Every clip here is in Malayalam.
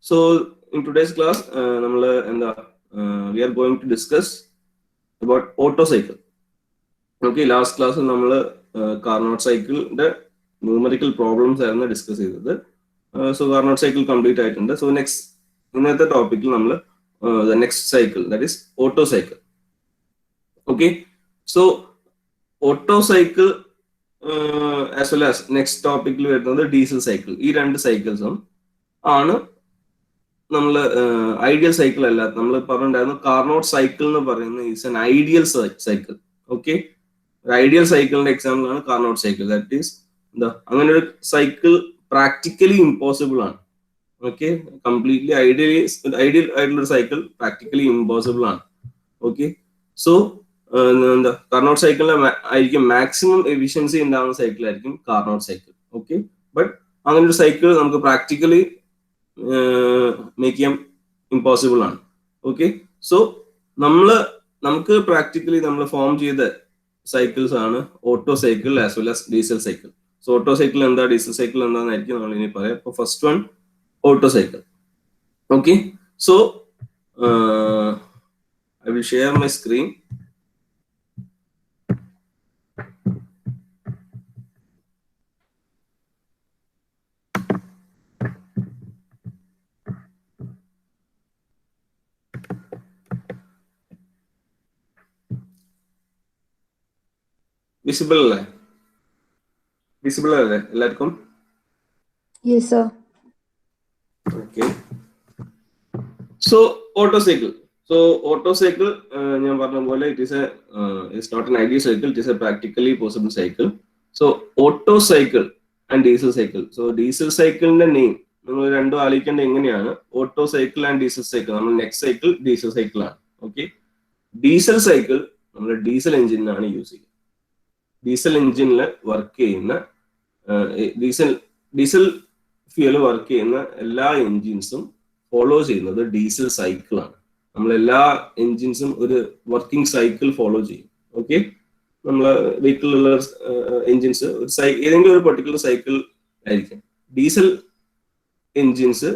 So in today's class, we are going to discuss about Otto cycle. Okay, last class we Carnot cycle the numerical problems are discuss so Carnot cycle complete item. So next another topic the next cycle, that is Otto cycle. Okay, so Otto cycle as well as next topic the diesel cycle. These two cycles are ideal cycle അല്ല നമ്മൾ പറഞ്ഞിട്ടുണ്ടായിരുന്നു. കാർനോട്ട് സൈക്കിൾ എന്ന് പറയുന്നത് is N ideal cycle. Okay, ideal സൈക്കിളിന്റെ എക്സാമ്പിൾ ആണ് കാർനോട്ട് സൈക്കിൾ. ദാറ്റ് ഈസ് എന്താ, അങ്ങനെ ഒരു സൈക്കിൾ പ്രാക്ടിക്കലി ഇമ്പോസിബിൾ ആണ്. ഓക്കെ, കംപ്ലീറ്റ്ലി ഐഡിയൽ ആയിട്ടുള്ള ഒരു സൈക്കിൾ പ്രാക്ടിക്കലി ഇമ്പോസിബിൾ ആണ്. ഓക്കെ, സോ എന്താ, കാർനോട്ട് സൈക്കിളിന് ആയിരിക്കും മാക്സിമം എഫിഷ്യൻസി ഉണ്ടാകുന്ന സൈക്കിൾ ആയിരിക്കും കാർനോട്ട് സൈക്കിൾ. ഓക്കെ, ബട്ട് അങ്ങനെ ഒരു സൈക്കിൾ നമുക്ക് പ്രാക്ടിക്കലി മേക്ക് ചെയ്യാൻ ഇമ്പോസിബിൾ ആണ്. ഓക്കെ, സോ നമുക്ക് പ്രാക്ടിക്കലി നമ്മൾ ഫോം ചെയ്ത സൈക്കിൾസ് ആണ് auto cycle as well as diesel cycle. So Otto cycle എന്താ, ഡീസൽ സൈക്കിൾ എന്താണെന്നായിരിക്കും നമ്മൾ ഇനി പറയാം. അപ്പൊ first one Otto cycle. Okay, so I will share my screen. Visible അല്ലേ? വിസിബിൾ അല്ലേ എല്ലാവർക്കും? Yes sir. Okay, so Otto cycle. So Otto cycle ഞാൻ പറഞ്ഞ പോലെ it is not an ideal cycle, it is a practically possible cycle. So Otto cycle and diesel cycle. So diesel സൈക്കിളിന്റെ നെയിം നിങ്ങൾ രണ്ടും ആലോചിക്കേണ്ടത് എങ്ങനെയാണ്? Otto cycle and diesel cycle. നമ്മൾ നെക്സ്റ്റ് സൈക്കിൾ ഡീസൽ സൈക്കിൾ ആണ്. ഓക്കെ, ഡീസൽ സൈക്കിൾ നമ്മൾ ഡീസൽ എഞ്ചിനാണ് യൂസ് ചെയ്യുന്നത്. ഡീസൽ എഞ്ചിനിൽ വർക്ക് ചെയ്യുന്ന ഡീസൽ ഫ്യൂല് വർക്ക് ചെയ്യുന്ന എല്ലാ എൻജിൻസും ഫോളോ ചെയ്യുന്നത് ഡീസൽ സൈക്കിൾ ആണ്. നമ്മളെല്ലാ എൻജിൻസും ഒരു വർക്കിംഗ് സൈക്കിൾ ഫോളോ ചെയ്യും. ഓക്കെ, നമ്മളെ വെഹിക്കിളിലുള്ള എൻജിൻസ് ഏതെങ്കിലും ഒരു പെർട്ടിക്കുലർ സൈക്കിൾ ആയിരിക്കും. ഡീസൽ എൻജിൻസ്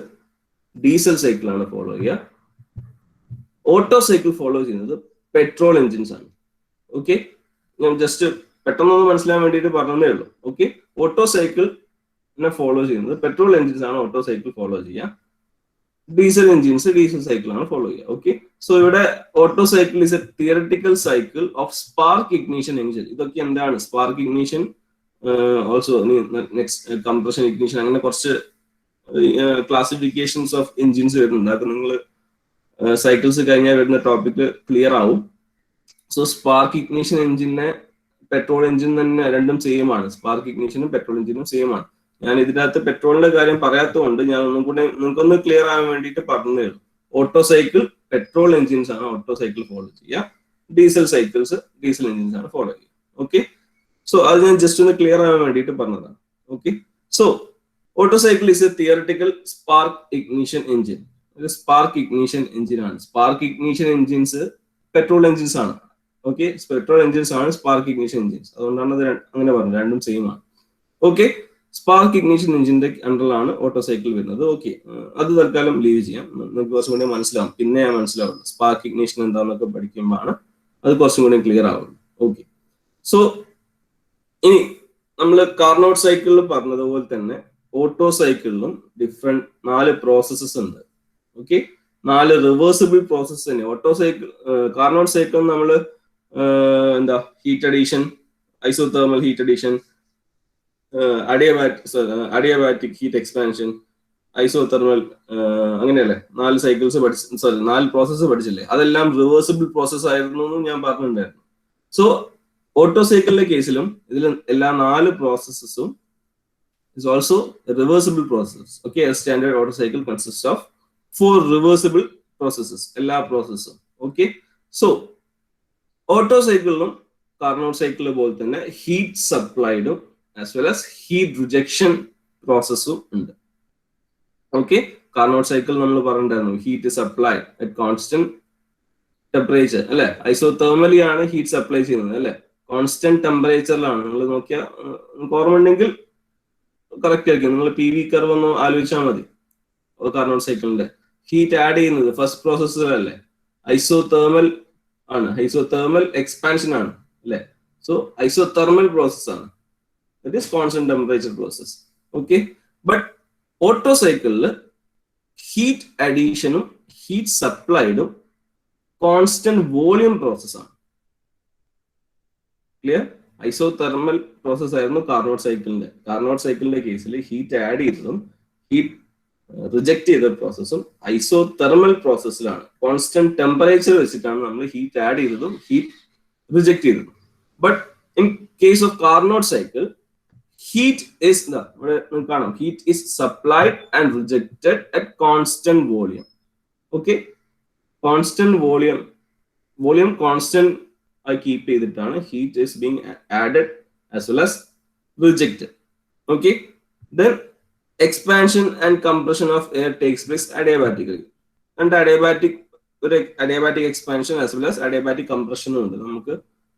ഡീസൽ സൈക്കിൾ ആണ് ഫോളോ ചെയ്യുക. ഓട്ടോ സൈക്കിൾ ഫോളോ ചെയ്യുന്നത് പെട്രോൾ എൻജിൻസ് ആണ്. ഓക്കെ, ഞാൻ ജസ്റ്റ് പെട്ടെന്നൊന്ന് മനസ്സിലാൻ വേണ്ടിയിട്ട് പറഞ്ഞതേ ഉള്ളൂ. ഓക്കെ, ഓട്ടോ സൈക്കിളിനെ ഫോളോ ചെയ്യുന്നത് പെട്രോൾ എൻജിൻസ് ആണ് ഓട്ടോ സൈക്കിൾ ഫോളോ ചെയ്യുക. ഡീസൽ എൻജിൻസ് ഡീസൽ സൈക്കിൾ ആണ് ഫോളോ ചെയ്യുക. ഓക്കെ, സോ ഇവിടെ auto cycle is A theoretical cycle of spark ignition engine. ഇതൊക്കെ എന്താണ് spark ignition, also next compression ignition, അങ്ങനെ കുറച്ച് ക്ലാസിഫിക്കേഷൻസ് ഓഫ് എൻജിൻസ് വരുന്നുണ്ട്. അതൊക്കെ നിങ്ങൾ സൈക്കിൾസ് കഴിഞ്ഞാൽ വരുന്ന ടോപ്പിക് ക്ലിയർ ആവും. സോ സ്പാർക്ക് ഇഗ്നിഷൻ എൻജിനെ പെട്രോൾ എഞ്ചിൻ തന്നെ രണ്ടും സെയിം ആണ്. സ്പാർക്ക് ഇഗ്നിഷനും പെട്രോൾ എഞ്ചിനും സെയിം ആണ്. ഞാൻ ഇതിനകത്ത് പെട്രോളിന്റെ കാര്യം പറയാത്തതുകൊണ്ട് ഞാൻ ഒന്നും കൂടെ നിങ്ങൾക്കൊന്ന് ക്ലിയർ ആവാൻ വേണ്ടിയിട്ട് പറഞ്ഞതേ ഉള്ളൂ. ഓട്ടോ സൈക്കിൾ പെട്രോൾ എഞ്ചിൻസ് ആണ് ഓട്ടോ സൈക്കിൾ ഫോളോ ചെയ്യുക. ഡീസൽ സൈക്കിൾസ് ഡീസൽ എഞ്ചിൻസ് ആണ് ഫോളോ ചെയ്യുക. ഓക്കെ, സോ അത് ഞാൻ ജസ്റ്റ് ഒന്ന് ക്ലിയർ ആവാൻ വേണ്ടിയിട്ട് പറഞ്ഞതാണ്. Okay, so Otto cycle is A theoretical spark ignition engine. ഒരു സ്പാർക്ക് ഇഗ്നിഷൻ എഞ്ചിൻ ആണ്. Spark ignition engines petrol engines ആണ്. ഓക്കെ, പെട്രോൾ എഞ്ചിൻസ് ആണ് സ്പാർക്ക് ഇഗ്നിഷൻ എഞ്ചിൻസ്. അതുകൊണ്ടാണ് അത് അങ്ങനെ പറഞ്ഞത്, രണ്ടും സെയിം ആണ്. ഓക്കെ, സ്പാർക്ക് ഇഗ്നിഷൻ എഞ്ചിന്റെ അണ്ടറിലാണ് ഓട്ടോ സൈക്കിൾ വരുന്നത്. ഓക്കെ, അത് തൽക്കാലം ലീവ് ചെയ്യാം. നമുക്ക് കുറച്ചും കൂടി മനസ്സിലാവും, പിന്നെ മനസ്സിലാവുള്ളൂ സ്പാർക്ക് ഇഗ്നിഷൻ എന്താണെന്നൊക്കെ പഠിക്കുമ്പോഴാണ് അത് കുറച്ചും കൂടി ക്ലിയർ ആവുള്ളൂ. ഓക്കെ, സോ ഇനി നമ്മൾ കാർനോട്ട് സൈക്കിളിൽ പറഞ്ഞതുപോലെ തന്നെ ഓട്ടോ സൈക്കിളിലും ഡിഫറെന്റ് 4 പ്രോസസ്സസ് ഉണ്ട്. ഓക്കെ, 4 റിവേഴ്സിബിൾ പ്രോസസ്സ് തന്നെ. ഓട്ടോ സൈക്കിൾ കാർനോട്ട് സൈക്കിൾ നമ്മൾ എന്താ, heat addition, isothermal heat addition, adiabatic heat expansion, isothermal, അങ്ങനെയല്ലേ 4 സൈക്കിൾസ് 4 പ്രോസസ്സ് പഠിച്ചില്ലേ? അതെല്ലാം റിവേഴ്സിബിൾ പ്രോസസ് ആയിരുന്നു എന്ന് ഞാൻ പറഞ്ഞിട്ടുണ്ടായിരുന്നു. സോ ഓട്ടോ സൈക്കിളിന്റെ കേസിലും ഇതിൽ എല്ലാ 4 പ്രോസസ്സും is also a reversible process. Okay, a standard auto cycle consists of 4 reversible processes. എല്ലാ പ്രോസസ്സും. ഓക്കെ, സോ ഓട്ടോ സൈക്കിളിലും കാർനോട്ട് സൈക്കിളിലെ പോലെ തന്നെ ഹീറ്റ് സപ്ലൈഡും as well as heat rejection പ്രോസസ്സും ഉണ്ട്. ഓക്കെ, കാർനോട്ട് സൈക്കിൾ നമ്മൾ പറഞ്ഞിട്ടുണ്ടായിരുന്നു heat supply at constant temperature അല്ലെ? ഐസോതെർമലി ആണ് ഹീറ്റ് സപ്ലൈ ചെയ്യുന്നത് അല്ലെ? കോൺസ്റ്റന്റ് ടെമ്പറേച്ചറിലാണ്. നിങ്ങൾ നോക്കിയാൽ ഓർമ്മ ഉണ്ടെങ്കിൽ കറക്റ്റ് ആയിരിക്കും. നിങ്ങൾ പി വി കർവ് ഒന്ന് ആലോചിച്ചാൽ മതി. കാർനോട്ട് സൈക്കിളിന്റെ ഹീറ്റ് ആഡ് ചെയ്യുന്നത് ഫസ്റ്റ് പ്രോസസ്സിലല്ലേ, ഐസോതേർമൽ ആണ്, ഐസോതേർമൽ എക്സ്പാൻഷൻ ആണ് അല്ലെ. സോ ഐസോതെർമൽ പ്രോസസ് ആണ്, that is constant temperature process. Okay, but auto സൈക്കിളിൽ ഹീറ്റ് അഡീഷനും ഹീറ്റ് സപ്ലൈഡും കോൺസ്റ്റന്റ് വോളിയം പ്രോസസ്സാണ്. ക്ലിയർ? ഐസോതെർമൽ പ്രോസസ് ആയിരുന്നു കാർനോട്ട് സൈക്കിളിന്റെ കേസിൽ ഹീറ്റ് ആഡ് ചെയ്തതും ഹീറ്റ് റിജക്ട് ചെയ്ത പ്രോസസ്സും ഐസോതെർമൽ പ്രോസസ്സിലാണ്. കോൺസ്റ്റന്റ് ടെമ്പറേച്ചർ വെച്ചിട്ടാണ് നമ്മൾ ഹീറ്റ് ആഡ് ചെയ്തതും ഹീറ്റ് റിജക്ട് ചെയ്തതും. But in case of Carnot cycle, heat is heat is supplied and rejected at constant volume. Okay, constant volume constant I keep ചെയ്തിട്ടാണ് heat is being added as well as rejected. Okay, then expansion and compression of air takes place adiabatically, and adiabatic expansion as well as adiabatic compression ഉണ്ട് നമുക്ക്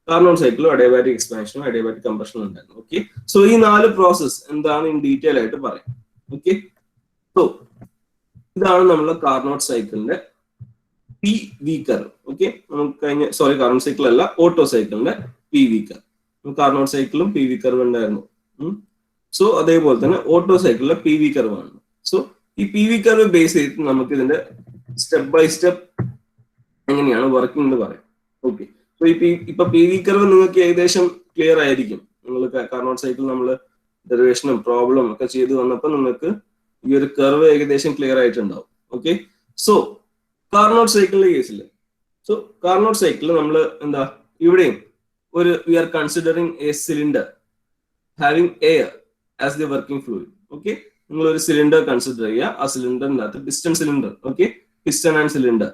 കാർനോട്ട് സൈക്കിളും അഡിയാബാറ്റിക് എക്സ്പാൻഷനും അഡിയാബാറ്റിക് കംപ്രഷനും ഉണ്ടായിരുന്നു. ഓക്കെ, സോ ഈ 4 പ്രോസസ് എന്താണ് ഇൻ ഡീറ്റെയിൽ ആയിട്ട് പറയാം. ഓക്കെ, സോ ഇതാണ് നമ്മളെ കാർനോട്ട് സൈക്കിളിന്റെ പി വി കർവ്. ഓക്കെ, നമുക്ക് കാർനോട്ട് സൈക്കിൾ അല്ല, ഓട്ടോ സൈക്കിളിന്റെ പി വി കർവ്. കാർനോട്ട് സൈക്കിളും പി വി കർവ് ഉണ്ടായിരുന്നു. സോ അതേപോലെ തന്നെ ഓട്ടോ സൈക്കിളിലെ പി വി കർവ് ആണ്. സോ ഈ പി വി കർവ് ബേസ് ചെയ്തിട്ട് നമുക്ക് ഇതിന്റെ സ്റ്റെപ്പ് ബൈ സ്റ്റെപ്പ് എങ്ങനെയാണ് വർക്കിംഗ് എന്ന് പറയാം. ഓക്കെ, ഇപ്പൊ പി വി കർവ് നിങ്ങൾക്ക് ഏകദേശം ക്ലിയർ ആയിരിക്കും. നിങ്ങൾ കാർനോട്ട് സൈക്കിൾ നമ്മൾ ഡെറിവേഷനും പ്രോബ്ലം ഒക്കെ ചെയ്ത് വന്നപ്പോൾ നിങ്ങൾക്ക് ഈ ഒരു കർവ് ഏകദേശം ക്ലിയർ ആയിട്ടുണ്ടാവും. ഓക്കെ, സോ കാർനോട്ട് സൈക്കിളിന്റെ കേസിൽ കാർനോട്ട് സൈക്കിളിൽ നമ്മൾ എന്താ ഇവിടെയും we are considering a cylinder having air as the working fluid. Okay, നിങ്ങൾ ഒരു സിലിണ്ടർ കൺസിഡർ ചെയ്യുക. ആ സിലിണ്ടറിന്റെ അകത്ത് piston cylinder, okay, piston and cylinder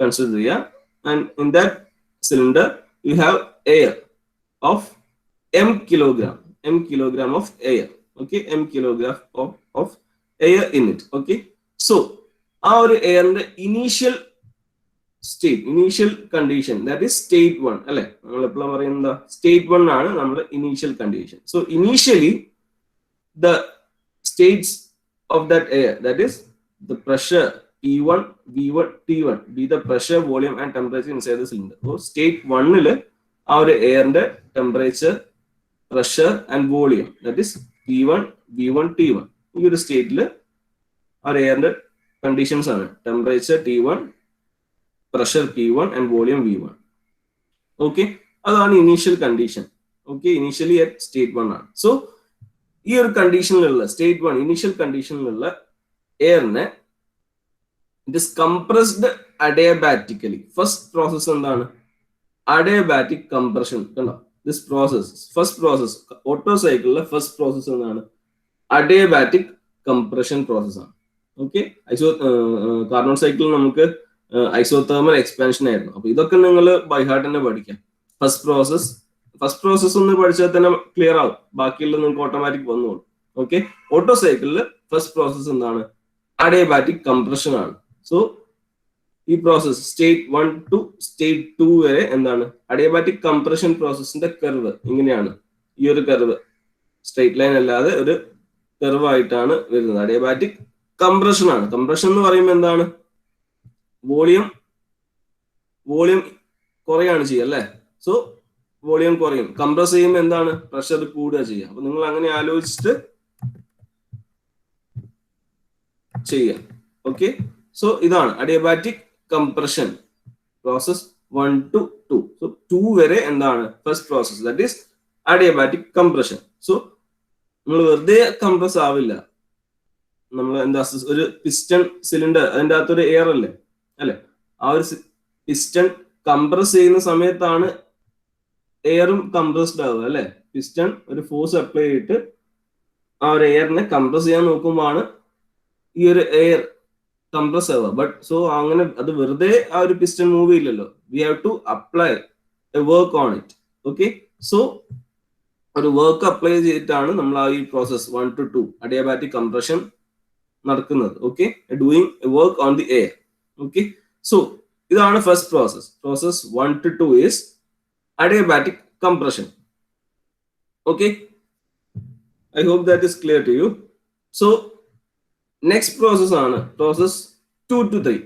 consider ചെയ്യുക. And in that cylinder you have air of m kilogram of air. Okay, m kilogram of air in it. Okay, so our air in the initial condition, that is state 1 alle nammal eppala parayunda state 1 aanu nammala initial condition. So initially the states of that air, that is the pressure T1, V1, T1, be the pressure, volume and temperature inside the cylinder. So state 1 our air and temperature, pressure and volume, that is T1, V1, T1. In this state our air and conditions are temperature T1, pressure P1 and volume V1. Okay, that's the initial condition. Okay, initially at state 1 ആണ്. So here condition state 1 initial condition air ne it is compressed adiabatically. First process എന്താണ്? Adiabatic compression. കണ്ടോ? This process, first process, auto സൈക്കിളിലെ ഫസ്റ്റ് പ്രോസസ് എന്താണ്? അഡിയബാറ്റിക് കംപ്രഷൻ പ്രോസസ് ആണ്. ഓക്കെ, കാർനോട്ട് സൈക്കിളിൽ നമുക്ക് ഐസോതെർമൽ എക്സ്പാൻഷൻ ആയിരുന്നു. അപ്പൊ ഇതൊക്കെ നിങ്ങൾ ബൈ ഹാർട്ട് തന്നെ പഠിക്കാം. ഫസ്റ്റ് പ്രോസസ് ഒന്ന് പഠിച്ചാൽ തന്നെ ക്ലിയർ ആവും, ബാക്കിയുള്ള നിങ്ങൾക്ക് ഓട്ടോമാറ്റിക് വന്നോളൂ. ഓക്കെ, ഓട്ടോ സൈക്കിളിൽ ഫസ്റ്റ് പ്രോസസ് എന്താണ്? അഡിയബാറ്റിക് കംപ്രഷൻ ആണ്. സോ ഈ പ്രോസസ് സ്റ്റേറ്റ് 1 ടു സ്റ്റേറ്റ് 2 വരെ എന്താണ്? അഡിയബാറ്റിക് കംപ്രഷൻ പ്രോസസ്സിന്റെ കർവ് ഇങ്ങനെയാണ്. ഈ ഒരു കർവ് സ്ട്രൈറ്റ് ലൈൻ അല്ലാതെ ഒരു കർവ് ആയിട്ടാണ് വരുന്നത്. അഡിയബാറ്റിക് കംപ്രഷൻ ആണ്. കംപ്രഷൻ എന്ന് പറയുമ്പോൾ എന്താണ്? വോളിയം കുറയാണ് ചെയ്യുക അല്ലേ. സോ വോളിയം കുറയും. കംപ്രസ് ചെയ്യുമ്പോൾ എന്താണ്? പ്രഷർ കൂടുക ചെയ്യുക. അപ്പൊ നിങ്ങൾ അങ്ങനെ ആലോചിച്ചിട്ട് ചെയ്യാം. ഓക്കെ, സോ ഇതാണ് adiabatic compression process 1 to 2. So 2 വരെ എന്താണ്? First process, that is adiabatic compression. So നമ്മൾ വെറുതെ കംപ്രസ് ആവില്ല. നമ്മൾ എന്താ ഒരു പിസ്റ്റൺ സിലിണ്ടർ, അതിൻ്റെ അകത്തൊരു എയർ അല്ലേ, ആ ഒരു പിസ്റ്റൺ കംപ്രസ് ചെയ്യുന്ന സമയത്താണ് എയറും കംപ്രസ്ഡ് ആവുക അല്ലെ. പിസ്റ്റൺ ഒരു ഫോഴ്സ് അപ്ലൈ ചെയ്തിട്ട് ആ ഒരു എയറിനെ കംപ്രസ് ചെയ്യാൻ നോക്കുമ്പോഴാണ് ഈ ഒരു എയർ കംപ്രസ് ആവുക. ബട്ട് സോ അങ്ങനെ അത് വെറുതെ ആ ഒരു പിസ്റ്റൺ മൂവ് ചെയ്യില്ലല്ലോ. We have to apply a work on it. Okay, so ഒരു വർക്ക് അപ്ലൈ ചെയ്തിട്ടാണ് നമ്മൾ ആ ഈ പ്രോസസ് 1 to 2 അഡിയബാറ്റിക് കംപ്രഷൻ നടക്കുന്നത്. Okay, doing a work on the air. Okay, so ഇതാണ് first process. Process 1 to 2 is adiabatic compression. Okay, I hope that is clear to you. So next process ആണ് process 2 to 3.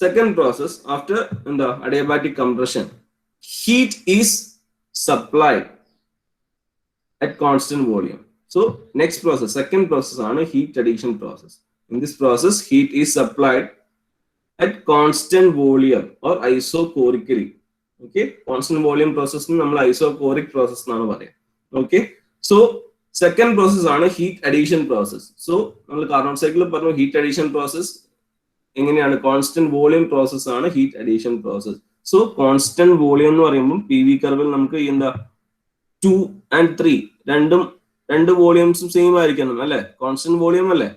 Second process, after the adiabatic compression, heat is supplied at constant volume. So next process, second process ആണ് heat addition process. In this process, heat is supplied at constant volume or isochorically. Okay, constant volume process നമ്മൾ isocoric process എന്നാണ് പറയുക. Okay, so second process ആണ് heat addition process. So നമ്മൾ കാർനോട്ട് സൈക്കിളിൽ പറഞ്ഞു heat addition process എങ്ങനെയാണ്, കോൺസ്റ്റന്റ് വോളിയം പ്രോസസ് ആണ് heat addition process. So constant volume എന്ന് പറയുമ്പോൾ പി വി കർവിൽ നമുക്ക് എന്താ 2 and 3 രണ്ട് വോളിയംസും സെയിം ആയിരിക്കണം അല്ലെ, കോൺസ്റ്റന്റ് വോളിയം അല്ലെ.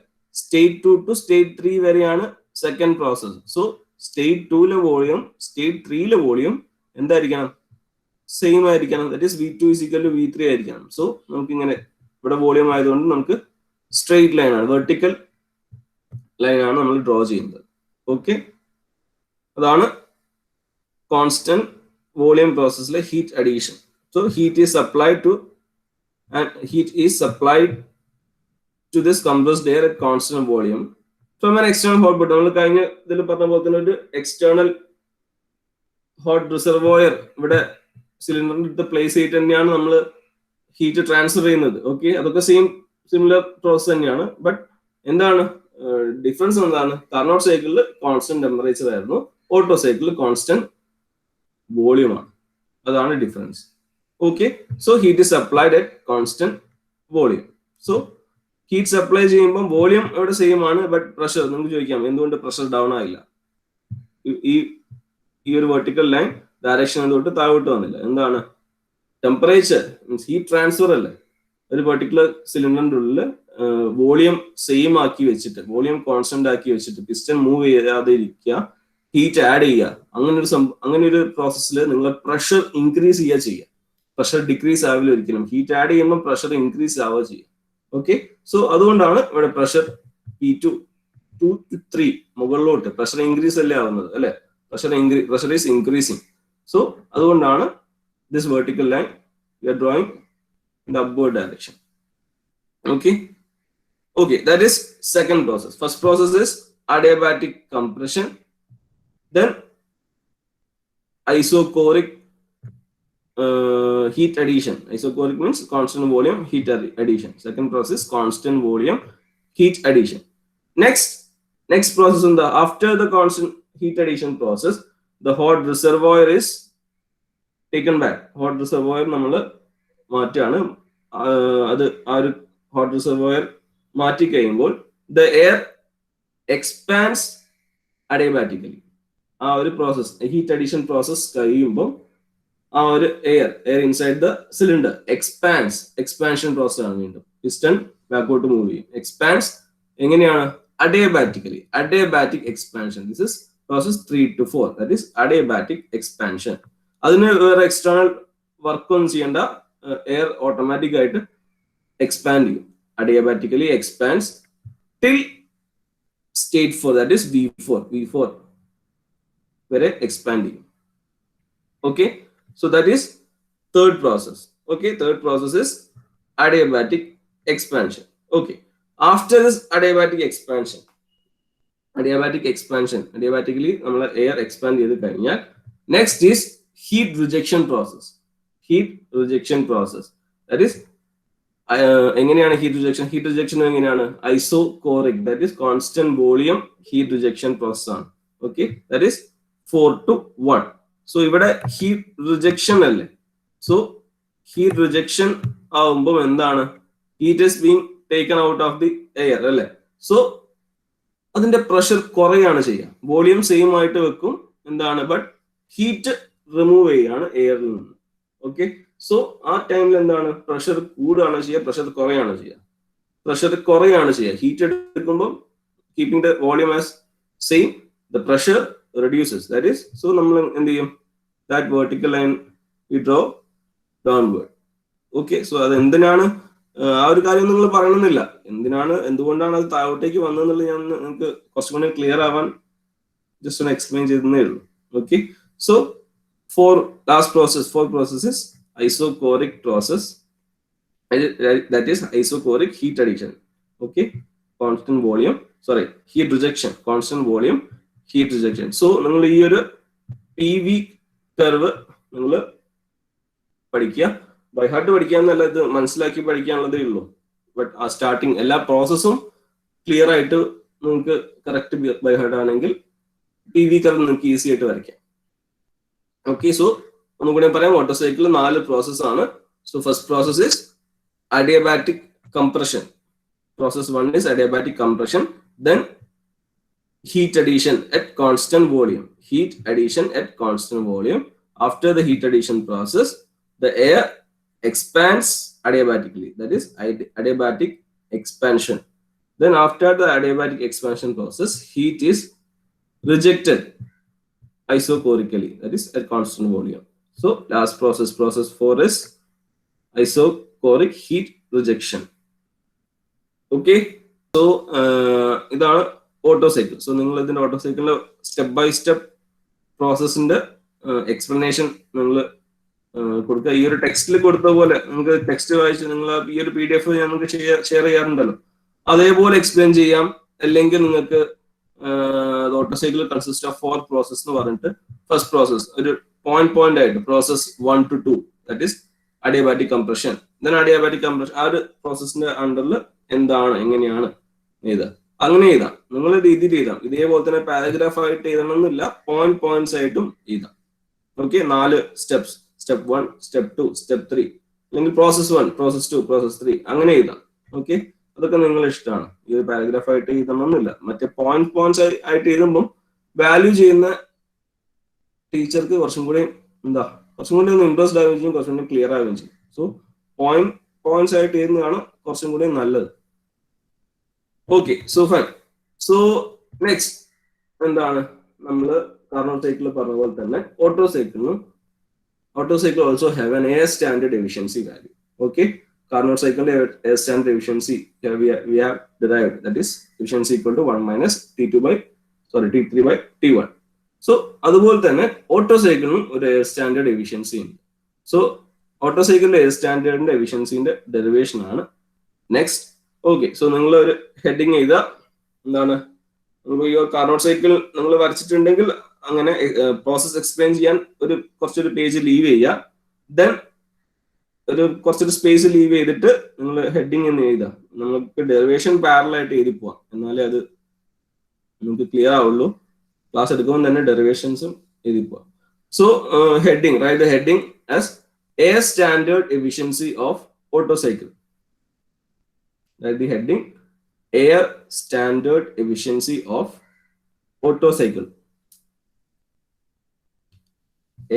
സ്റ്റേറ്റ് 2 to സ്റ്റേറ്റ് 3 വരെയാണ് second process. So state 2 volume state 3 volume എന്തായിരിക്കണം, സെയിം ആയിരിക്കണം. ദാറ്റ് ഈസ് V2 = V3 ആയിരിക്കണം. സോ നമുക്ക് ഇങ്ങനെ ഇവിടെ വോളിയം ആയതുകൊണ്ട് നമുക്ക് സ്ട്രെയിറ്റ് ലൈൻ ആണ്, വെർട്ടിക്കൽ ലൈൻ ആണ് നമ്മൾ ഡ്രോ ചെയ്യുന്നത്. ഓക്കെ, അതാണ് കോൺസ്റ്റന്റ് വോളിയം പ്രോസസ്സിലെ heat addition. So heat is supplied to this compressed air at constant volume from an external hot bottom. നമ്മൾ കഴിഞ്ഞ ഇതിൽ പറഞ്ഞ പോലെ തന്നെ ഒരു എക്സ്റ്റേണൽ ഹോട്ട് റിസർവോയർ ഇവിടെ സിലിണ്ടറിന്റെ അടുത്ത് പ്ലേസ് ചെയ്തിട്ട് തന്നെയാണ് നമ്മൾ ഹീറ്റ് ട്രാൻസ്ഫർ ചെയ്യുന്നത്. ഓക്കെ, അതൊക്കെ സിമിലർ പ്രോസസ് തന്നെയാണ്. ബട്ട് എന്താണ് ഡിഫറൻസ് എന്താണ്, കാർനോട്ട് സൈക്കിളിൽ കോൺസ്റ്റന്റ് ടെമ്പറേച്ചർ ആയിരുന്നു, ഓട്ടോ സൈക്കിളിൽ കോൺസ്റ്റന്റ് വോളിയം ആണ്. അതാണ് difference. Okay, so heat is supplied at constant volume. So heat supply ചെയ്യുമ്പോൾ വോളിയം ഇവിടെ സെയിം ആണ്, ബട്ട് പ്രഷർ നിങ്ങൾക്ക് ചോദിക്കാം എന്തുകൊണ്ട് പ്രഷർ ഡൗൺ ആയില്ല. ഈ ഒരു വെർട്ടിക്കൽ ലൈൻ ഡയറക്ഷൻ എന്തുകൊണ്ട് താഴോട്ട് വന്നില്ല, എന്താണ്, ടെമ്പറേച്ചർ മീൻസ് ഹീറ്റ് ട്രാൻസ്ഫർ അല്ലേ. ഒരു പെർട്ടിക്കുലർ സിലിണ്ടറിന്റെ ഉള്ളിൽ വോളിയം സെയിം ആക്കി വെച്ചിട്ട്, വോളിയം കോൺസ്റ്റന്റ് ആക്കി വെച്ചിട്ട് പിസ്റ്റൺ മൂവ് ചെയ്യാതെ ഇരിക്കുക, ഹീറ്റ് ആഡ് ചെയ്യുക, അങ്ങനെ ഒരു പ്രോസസ്സിൽ നിങ്ങൾ പ്രഷർ ഇൻക്രീസ് ചെയ്യുക. പ്രഷർ ഡിക്രീസ് ആവില്ല ഒരിക്കലും. ഹീറ്റ് ആഡ് ചെയ്യുമ്പോൾ പ്രഷർ ഇൻക്രീസ് ആവുക ചെയ്യുക. ഓക്കെ, സോ അതുകൊണ്ടാണ് ഇവിടെ പ്രഷർ P2 to 3 മുകളിലോട്ട് പ്രഷർ ഇൻക്രീസ് അല്ലേ ആവുന്നത് അല്ലെ, പ്രഷർ ഈസ് ഇൻക്രീസിങ്. സോ അതുകൊണ്ടാണ് this vertical line you are drawing in the upward direction. Okay, that is second process. First process is adiabatic compression, then isochoric heat addition. Isochoric means constant volume heat addition. Second process, constant volume heat addition. Next process after the constant heat addition process, the hot reservoir is taken back. Hot reservoir നമ്മൾ മാറ്റാണ്. അത് ആ ഒരു hot reservoir മാറ്റി കഴിയുമ്പോൾ the air expands adiabatically. ആ ഒരു പ്രോസസ്, ഹീറ്റ് അഡീഷൻ പ്രോസസ് കഴിയുമ്പോൾ ആ ഒരു air inside the cylinder expansion process ആണ്. വീണ്ടും പിസ്റ്റൺ ബാക്കോട്ട് മൂവ് ചെയ്യും. എക്സ്പാൻസ് എങ്ങനെയാണ്, adiabatic expansion. This is process 3 to 4, that is adiabatic expansion. അതിന് വേറെ എക്സ്റ്റേണൽ വർക്ക് ഒന്നും ചെയ്യേണ്ട, എയർ ഓട്ടോമാറ്റിക് ആയിട്ട് എക്സ്പാൻഡ് ചെയ്യും. Adiabatically expands till state 4, that is V4 where expanding. Okay, so that is third process. Okay, third process is adiabatic expansion. Okay, after this adiabatic expansion adiabatically നമ്മൾ air expand ചെയ്ത് കഴിഞ്ഞാൽ next is heat rejection process. That is എങ്ങനെയാണ് ഹീറ്റ് റിജക്ഷൻ എങ്ങനെയാണ്, isochoric, that is constant volume heat rejection process ആണ്. Okay, that is 4 to 1. So ഇവിടെ ഹീറ്റ് റിജക്ഷൻ അല്ലേ. സോ ഹീറ്റ് റിജക്ഷൻ ആവുമ്പോൾ എന്താണ്, heat is being taken out of the air അല്ലേ. സോ അതിന്റെ പ്രഷർ കുറയാണ് ചെയ്യുക, വോളിയം സെയിം ആയിട്ട് വെക്കും, എന്താണ്, ബട്ട് ഹീറ്റ് റിമൂവ് ചെയ്യാണ് എയറിൽ നിന്ന്. ഓക്കെ, സോ ആ ടൈമിൽ എന്താണ്, പ്രഷർ കൂടുകയാണ് ചെയ്യുക, പ്രഷർ കുറയാണ് ചെയ്യുക. ഹീറ്റ് എടുക്കുമ്പോൾ keeping the volume as same, the pressure reduces. That is, so നമ്മൾ എന്ത് ചെയ്യും, that vertical line V draw downward. Okay, so അത് എന്തിനാണ്, ആ ഒരു കാര്യം നിങ്ങൾ പറയണമെന്നില്ല, എന്തുകൊണ്ടാണ് അത് താഴോട്ടേക്ക് വന്നതെന്നുള്ളത് ഞാൻ നിങ്ങൾക്ക് കുറച്ചും കൂടി ക്ലിയർ ആവാൻ ജസ്റ്റ് ഒന്ന് എക്സ്പ്ലെയിൻ ചെയ്തേ ഉള്ളൂ. Okay, so fourth process is isochoric process, that is isochoric heat addition. Okay, constant volume, sorry heat rejection, constant volume heat rejection. So നിങ്ങൾ ഈ ഒരു PV കർവ് നിങ്ങൾ പഠിക്കുക. ബൈ ഹാർട്ട് പഠിക്കുക എന്നല്ല, ഇത് മനസ്സിലാക്കി പഠിക്കാനുള്ളതേ ഉള്ളൂ. ബട്ട് ആ സ്റ്റാർട്ടിങ് എല്ലാ പ്രോസസ്സും ക്ലിയർ ആയിട്ട് നിങ്ങൾക്ക് കറക്റ്റ് ബൈ ഹാർട്ട് ആണെങ്കിൽ PV കർവ് നിങ്ങൾക്ക് ഈസി ആയിട്ട് വരയ്ക്കാം. ഓക്കെ, സോ ഒന്നുകൂടെ പറയാം. വാട്ടർ സൈക്കിളിൽ 4 പ്രോസസ് ആണ്. So first process is adiabatic compression. Process 1 is adiabatic compression. Then heat addition at constant volume. Heat addition at constant volume. After the heat addition process, the air expands adiabatically. That is adiabatic expansion. Then after the adiabatic expansion process, heat is rejected isochorically. That is at constant volume. So last process, process 4 is isochoric heat rejection. Okay, so ഇതാണ് ഓട്ടോ സൈക്കിൾ. സോ നിങ്ങൾ ഇതിന്റെ ഓട്ടോ സൈക്കിളിന്റെ സ്റ്റെപ്പ് ബൈ സ്റ്റെപ്പ് പ്രോസസ്സിന്റെ എക്സ്പ്ലനേഷൻ നിങ്ങൾ കൊടുക്കുക. ഈ ഒരു ടെക്സ്റ്റിൽ കൊടുത്ത പോലെ നിങ്ങൾക്ക് ടെക്സ്റ്റ് വായിച്ച് നിങ്ങൾ ഈ ഒരു PDF നമുക്ക് ഷെയർ ചെയ്യാറുണ്ടല്ലോ, അതേപോലെ എക്സ്പ്ലെയിൻ ചെയ്യാം. അല്ലെങ്കിൽ നിങ്ങൾക്ക് auto cycle consist of 4 process എന്ന് പറഞ്ഞിട്ട് ഫസ്റ്റ് പ്രോസസ് ഒരു പോയിന്റ് ആയിട്ട് process 1 to 2, that is adiabatic compression. Then adiabatic compression ആ ഒരു പ്രോസസ്സിന്റെ അണ്ടറിൽ എന്താണ്, എങ്ങനെയാണ് എഴുതുക, അങ്ങനെ എഴുതാം. നിങ്ങൾ രീതിയിൽ എഴുതാം. ഇതേപോലെ തന്നെ പാരഗ്രാഫ് ആയിട്ട് എഴുതണമെന്നില്ല, പോയിന്റ്സ് ആയിട്ടും എഴുതാം. Okay, 4 steps, step 1, step 2, step 3, അല്ലെങ്കിൽ പ്രോസസ് 1, പ്രോസസ് 2, പ്രോസസ് 3 അങ്ങനെ എഴുതാം. ഓക്കെ, അതൊക്കെ നിങ്ങളുടെ ഇഷ്ടമാണ്. ഇത് പാരഗ്രാഫ് ആയിട്ട് എഴുതണമെന്നില്ല. മറ്റേ പോയിന്റ്സ് ആയിട്ട് എഴുതുമ്പോൾ വാല്യൂ ചെയ്യുന്ന ടീച്ചർക്ക് കുറച്ചും കൂടി കുറച്ചും കൂടി ഒന്ന് ഇൻട്രസ്റ്റ് ആവുകയും ചെയ്യും, കുറച്ചും കൂടി ക്ലിയർ ആവുകയും ചെയ്യും. സോ പോയിന്റ്സ് ആയിട്ട് എഴുതുന്നതാണ് കുറച്ചും കൂടി നല്ലത്. Okay, so fine. So next എന്താണ്, നമ്മൾ കാർനോട്ട് സൈക്കിൾ പറഞ്ഞ പോലെ തന്നെ Otto cycle also have an air standard efficiency value. Okay, Carnot cycle air standard efficiency we have derived, that is efficiency equal to 1 minus T3 by T1. So അതുപോലെ തന്നെ ഓട്ടോ സൈക്കിളിനും ഒരു എയർ സ്റ്റാൻഡേർഡ് എഫിഷ്യൻസി ഉണ്ട്. സോ ഓട്ടോ സൈക്കിളിന്റെ എയർ സ്റ്റാൻഡേർഡിന്റെ എഫിഷ്യൻസിന്റെ ഡെറിവേഷൻ ആണ് നെക്സ്റ്റ്. ഓക്കെ, സോ നിങ്ങൾ ഒരു ഹെഡിങ് ചെയ്ത എന്താണ്, ഈ കാർനോട്ട് സൈക്കിൾ നിങ്ങൾ വരച്ചിട്ടുണ്ടെങ്കിൽ അങ്ങനെ പ്രോസസ് എക്സ്പ്ലെയിൻ ചെയ്യാൻ കുറച്ചൊരു പേജ് ലീവ് ചെയ്യുക. ദെൻ കുറച്ചൊരു സ്പേസ് ലീവ് ചെയ്തിട്ട് നിങ്ങൾ ഹെഡിങ് എന്ന് എഴുതുക. നമുക്ക് ഡെറിവേഷൻ പാരലൽ ആയിട്ട് എഴുതി പോവാം, എന്നാലേ അത് നമുക്ക് ക്ലിയർ ആവുള്ളൂ. ക്ലാസ് എടുക്കുമ്പോൾ തന്നെ ഡെറിവേഷൻസും എഴുതി പോവാം. So heading, write the heading as air standard efficiency of auto cycle. Write the heading air standard efficiency of Otto cycle.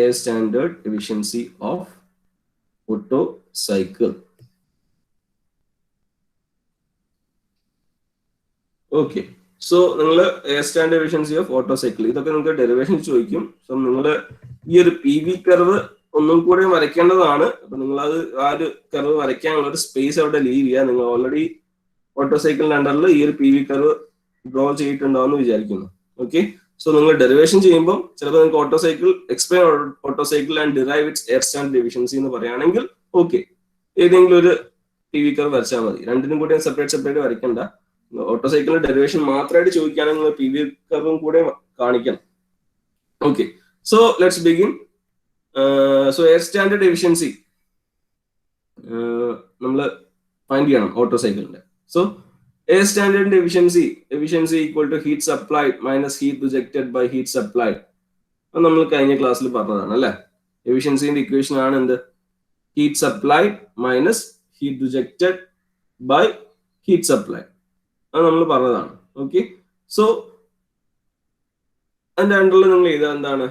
Air standard efficiency of Otto cycle. Okay, so നിങ്ങൾ air standard efficiency of auto cycle ഇതൊക്കെ നിങ്ങൾക്ക് ഡെറിവേഷൻ ചോദിക്കും. സോ നിങ്ങൾ ഈ ഒരു PV കർവ് ഒന്നും കൂടെ വരയ്ക്കേണ്ടതാണ്. അപ്പൊ നിങ്ങൾ അത് ആ ഒരു കർവ് വരയ്ക്കാനുള്ള ഒരു സ്പേസ് അവിടെ ലീവ് ചെയ്യുക. നിങ്ങൾ ഓൾറെഡി ഓട്ടോ സൈക്കിളിന്റെ അണ്ടറിൽ ഈ ഒരു PV കർവ് ഡ്രോ ചെയ്തിട്ടുണ്ടാവുമെന്ന് വിചാരിക്കുന്നു. ഓക്കെ, സോ നിങ്ങൾ ഡെറിവേഷൻ ചെയ്യുമ്പോൾ ചിലപ്പോൾ നിങ്ങൾക്ക് auto cycle explain auto cycle and derive it's air standard efficiency എന്ന് പറയുകയാണെങ്കിൽ ഓക്കെ, ഏതെങ്കിലും ഒരു PV കർവ് വരച്ചാൽ മതി. രണ്ടിനും കൂടെ സെപ്പറേറ്റ് വരയ്ക്കണ്ട. ഓട്ടോ സൈക്കിളിന്റെ ഡെറിവേഷൻ മാത്രമായിട്ട് ചോദിക്കുകയാണെങ്കിൽ നിങ്ങൾ PV കർവും കൂടെ കാണിക്കണം. Okay, so let's begin. So air standard efficiency നമ്മൾ ഫൈൻഡ് ചെയ്യണം ഓട്ടോ സൈക്കിളിന്റെ. സോ എയർ സ്റ്റാൻഡേർഡിന്റെ efficiency equal to heat supplied minus heat rejected by heat supplied. അത് നമ്മൾ കഴിഞ്ഞ ക്ലാസ്സിൽ പറഞ്ഞതാണ് അല്ലെ. എഫിഷ്യൻസിന്റെ ഇക്വേഷൻ ആണ് എന്ത്, heat supplied minus heat rejected by heat supplied. അത് നമ്മൾ പറഞ്ഞതാണ്. ഓക്കെ, സോ അതിന്റെ അണ്ടറിൽ നിങ്ങൾ എഴുതാൻ എന്താണ്,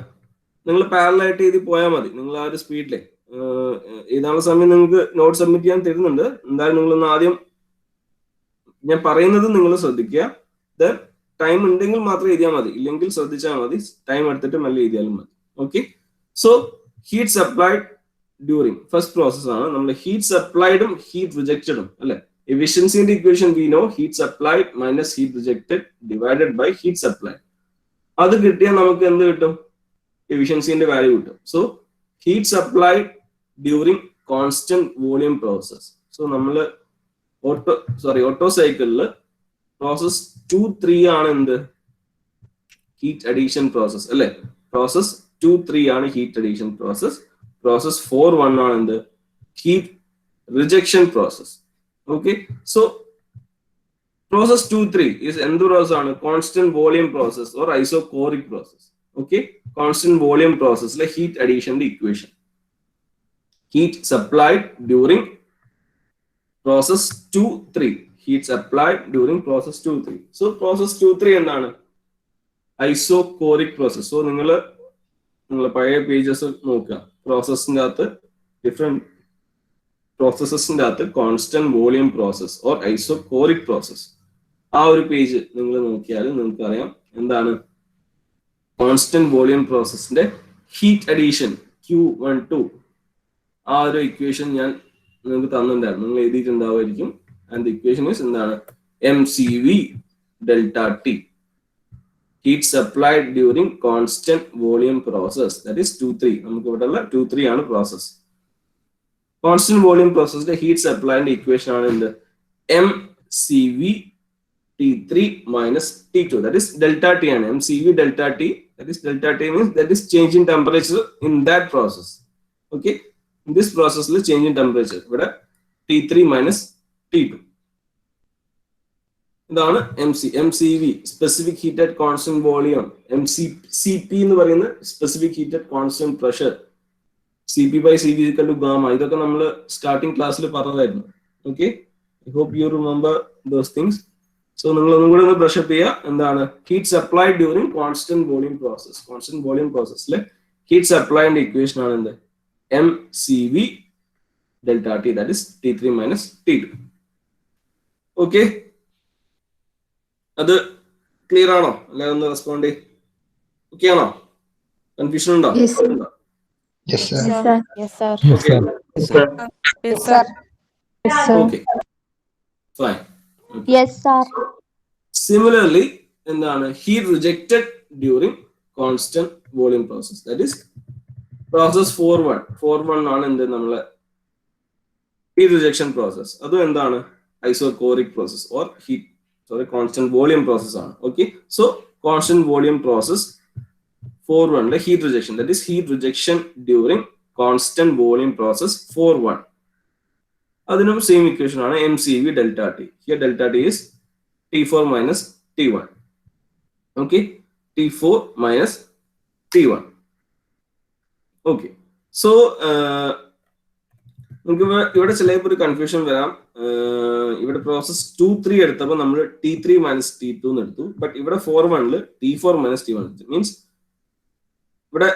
നിങ്ങൾ പാരലായിട്ട് എഴുതി പോയാൽ മതി. നിങ്ങൾ ആ ഒരു സ്പീഡിലെ എഴുതാനുള്ള സമയം നിങ്ങൾക്ക് നോട്ട് സബ്മിറ്റ് ചെയ്യാൻ തരുന്നുണ്ട്. എന്തായാലും നിങ്ങളൊന്ന് ആദ്യം ഞാൻ പറയുന്നത് നിങ്ങൾ ശ്രദ്ധിക്കുക. ദെൻ ടൈം ഉണ്ടെങ്കിൽ മാത്രം എഴുതിയാൽ മതി, ഇല്ലെങ്കിൽ ശ്രദ്ധിച്ചാൽ മതി. ടൈം എടുത്തിട്ട് മെല്ലെ എഴുതിയാലും മതി. Okay, so heat supplied during first process ആണ്. നമ്മൾ ഹീറ്റ് സപ്ലൈഡും ഹീറ്റ് റിജക്റ്റഡും അല്ലെ. എഫിഷ്യൻസിന്റെ equation we know, heat supplied minus heat rejected divided by heat supplied. അത് കിട്ടിയാൽ നമുക്ക് എന്ത് കിട്ടും, എഫിഷ്യൻസിന്റെ വാല്യൂ കിട്ടും. So heat supplied during constant volume process. So നമ്മൾ ഓട്ടോ സൈക്കിളിൽ പ്രോസസ് 2-3 ആണ് എന്ത് ഹീറ്റ് അഡീഷൻ പ്രോസസ് അല്ലെ. പ്രോസസ് 2-3 ആണ് ഹീറ്റ് അഡീഷൻ പ്രോസസ്. പ്രോസസ് 4-1 ആണ് എന്ത് heat rejection process. Okay, so process 2-3 is എന്ത് പ്രോസസ് ആണ് constant volume process or isochoric process. Okay, constant volume പ്രോസസ്സിലെ ഹീറ്റ് അഡീഷന്റെ equation heat supplied during process 2-3. Heat supplied during process 2-3. So process 2-3 എന്താണ് ഐസോകോറിക് പ്രോസസ്. സോ നിങ്ങൾ പഴയ പേജസ് നോക്കുക. പ്രോസസ്സിന്റെ അകത്ത് ഡിഫറെന്റ് പ്രോസസ്സസിന്റെ അകത്ത് constant volume process or isochoric process, ആ ഒരു പേജ് നിങ്ങൾ നോക്കിയാൽ നിങ്ങൾക്ക് അറിയാം എന്താണ് കോൺസ്റ്റന്റ് വോളിയം പ്രോസസ്സിന്റെ ഹീറ്റ് അഡീഷൻ Q12. ആ ഒരു ഇക്വേഷൻ ഞാൻ നിങ്ങൾക്ക് തന്നിട്ടുണ്ടായിരുന്നു, നിങ്ങൾ എഴുതിയിട്ടുണ്ടാവുമായിരിക്കും. ആൻഡ് ഇക്വേഷൻ ഇസ് എന്താണ് MCV delta T heat supplied during constant volume process, that is 2-3. നമുക്ക് ഇവിടെ ഉള്ള 2-3 ആണ് പ്രോസസ്. കോൺസ്റ്റന്റ് വോളിയം പ്രോസസ്സിന്റെ ഹീറ്റ് സപ്ലൈന്റെ ഇക്വേഷൻ ആണ് എന്ത് MCV T3 minus T2, that is delta T ആണ്. MCV delta T, that is delta T means that is change in temperature in that process. Okay, in this process will change in temperature. ഇവിടെ T3 minus T2. ഇതാണ് MCV specific heat at constant volume. CP എന്ന് പറയുന്ന specific heat at constant pressure. CP by CV is equal to gamma. ഇതൊക്കെ നമ്മൾ സ്റ്റാർട്ടിംഗ് ക്ലാസ്സിൽ പറഞ്ഞതായിരുന്നു. Okay, I hope you remember those things. So നിങ്ങൾ ഒന്നും കൂടെ ഒന്ന് ബ്രഷ് അപ്പ് ചെയ്യുക. എന്താണ് heat supply during constant volume process. Constant volume പ്രോസസ്സിലെ ഹീറ്റ് സപ്ലൈന്റെ ഇക്വേഷൻ ആണ് എന്ത് MCV delta T, that is T3 minus T2. Okay, അത് ക്ലിയർ ആണോ? അല്ലെ ഒന്ന് റെസ്പോണ്ട് ചെയ്യും. ഓക്കെ ആണോ? കൺഫ്യൂഷൻ ഉണ്ടോ? Okay, fine. Yes, sir. Similarly, എന്താണ് heat rejected during constant volume process, that is process 4-1 ആണ് എന്ത് നമ്മളെ heat rejection process. അതും എന്താണ് isochoric process or constant volume process ആണ്. Okay, so constant volume process 4-1 heat rejection, that is heat rejection during constant volume process 4-1. അതിനും സെയിം ഇക്വേഷൻ ആണ് MCV delta T. Here delta T is T4 minus T1. Okay, T4 minus T1. Okay, so നമുക്ക് ഇവിടെ ചിലപ്പോൾ ഒരു കൺഫ്യൂഷൻ വരാം. ഇവിടെ പ്രോസസ് 2-3 എടുത്തപ്പോൾ നമ്മൾ T3 minus T2 എന്ന് എടുത്തു. ബട്ട് ഇവിടെ 4-1 T4 minus T1 മീൻസ് ഇവിടെ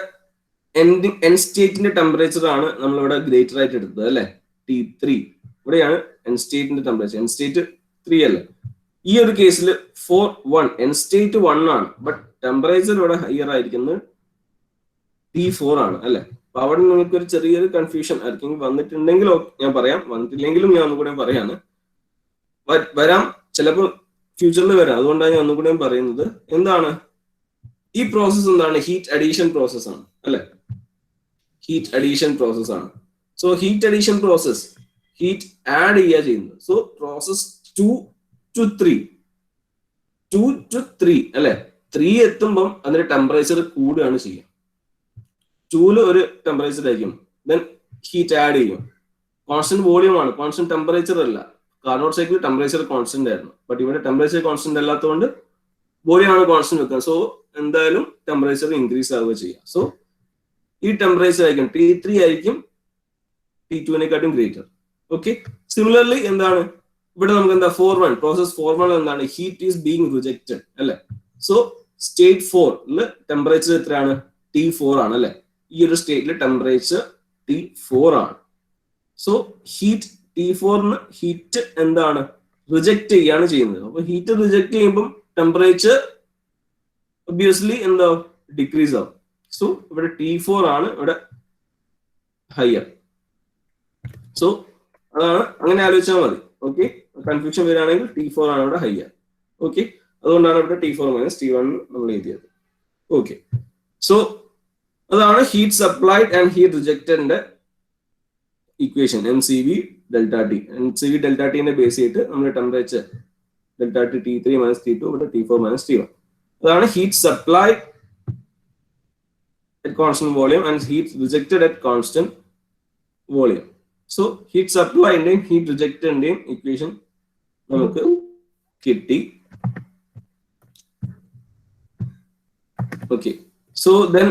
എൻ സ്റ്റേറ്റിന്റെ ടെമ്പറേച്ചർ ആണ് നമ്മൾ ഇവിടെ ഗ്രേറ്റർ ആയിട്ട് എടുത്തത് അല്ലെ. T3 ഇവിടെയാണ് എൻ സ്റ്റേറ്റിന്റെ ടെമ്പറേച്ചർ. എൻ സ്റ്റേറ്റ് 3 അല്ലേ. ഈ ഒരു കേസിൽ 4-1 എൻ സ്റ്റേറ്റ് 1 ആണ്, ബട്ട് ടെമ്പറേച്ചർ ഇവിടെ ഹയർ ആയിരിക്കുന്നത് T4 ആണ് അല്ലെ. അപ്പൊ അവിടെ നിങ്ങൾക്ക് ഒരു ചെറിയൊരു കൺഫ്യൂഷൻ ആയിരിക്കും. വന്നിട്ടുണ്ടെങ്കിലോ ഞാൻ പറയാം, വന്നിട്ടില്ലെങ്കിലും ഞാൻ ഒന്നുകൂടെ പറയാണ്. വരാം, ചിലപ്പോൾ ഫ്യൂച്ചറിൽ വരാം. അതുകൊണ്ടാണ് ഞാൻ ഒന്നുകൂടെ പറയുന്നത്. എന്താണ് ഈ പ്രോസസ്? എന്താണ് ഹീറ്റ് അഡീഷൻ പ്രോസസ് ആണ് അല്ലെ. ഹീറ്റ് അഡീഷൻ പ്രോസസ് ആണ്. So heat addition process heat add ചെയ്യുക ചെയ്യുന്നത്. സോ പ്രോസസ് 2 to 3 അല്ലെ. 3 എത്തുമ്പം അതിന്റെ ടെമ്പറേച്ചർ കൂടുകയാണ് ചെയ്യുക. 2 ഒരു ടെമ്പറേച്ചർ ആയിരിക്കും, ദെൻ ഹീറ്റ് ആഡ് ചെയ്യും. കോൺസ്റ്റന്റ് വോളിയം ആണ്, കോൺസ്റ്റന്റ് ടെമ്പറേച്ചർ അല്ല. കാർനോട്ട് സൈക്കിൾ ടെമ്പറേച്ചർ കോൺസ്റ്റന്റ് ആയിരുന്നു, ബട്ട് ഇവിടെ ടെമ്പറേച്ചർ കോൺസ്റ്റന്റ് അല്ലാത്തതുകൊണ്ട് വോളിയം ആണ് കോൺസ്റ്റന്റ് വെക്കുക. സോ എന്തായാലും ടെമ്പറേച്ചർ ഇൻക്രീസ് ആവുക ചെയ്യുക. സോ ഈ ടെമ്പറേച്ചർ ആയിരിക്കും T3 ആയിരിക്കും T2-നെക്കാട്ടും ഗ്രേറ്റർ. ഓക്കെ, സിമിലർലി എന്താണ് ഇവിടെ നമുക്ക് എന്താ 4-1 പ്രോസസ് 4-1 എന്താണ് ഹീറ്റ് ഈസ് ബീങ് റിജക്റ്റഡ് അല്ലെ. സോ സ്റ്റേറ്റ് 4 ടെമ്പറേച്ചർ എത്രയാണ് T4 ആണ് അല്ലെ. ഈ ഒരു സ്റ്റേറ്റിൽ ടെമ്പറേച്ചർ T4 ആണ്. സോ ഹീറ്റ് T4 ഹീറ്റ് എന്താണ് റിജക്ട് ചെയ്യാണ് ചെയ്യുന്നത്. അപ്പൊ ഹീറ്റ് റിജക്ട് ചെയ്യുമ്പോൾ ടെമ്പറേച്ചർ ഒബ്വിയസ്ലി എന്താ ഡിക്രീസ് ആവും. സോ ഇവിടെ T4 ആണ് ഇവിടെ ഹയർ. സോ അതാണ്, അങ്ങനെ ആലോചിച്ചാൽ മതി. ഓക്കെ, കൺഫ്യൂഷൻ വരികയാണെങ്കിൽ T4 ആണ് ഇവിടെ ഹയർ. ഓക്കെ, അതുകൊണ്ടാണ് ഇവിടെ T4 minus T1 നമ്മൾ എഴുതിയത്. ഓക്കെ, സോ അതാണ് ഹീറ്റ് സപ്ലൈഡ് ആൻഡ് ഹീറ്റ് റിജക്റ്റഡിന്റെ equation MCV delta T. MCV delta ടിന്റെ ബേസ് ചെയ്തിട്ട് നമ്മൾ temperature delta T T3 minus T2 ഇവിടെ T4 മൈനസ് T1. അതാണ് heat supplied at constant volume and heat rejected at constant volume. So heat supply and heat rejected in equation നമുക്ക് കിട്ടി. Okay, so then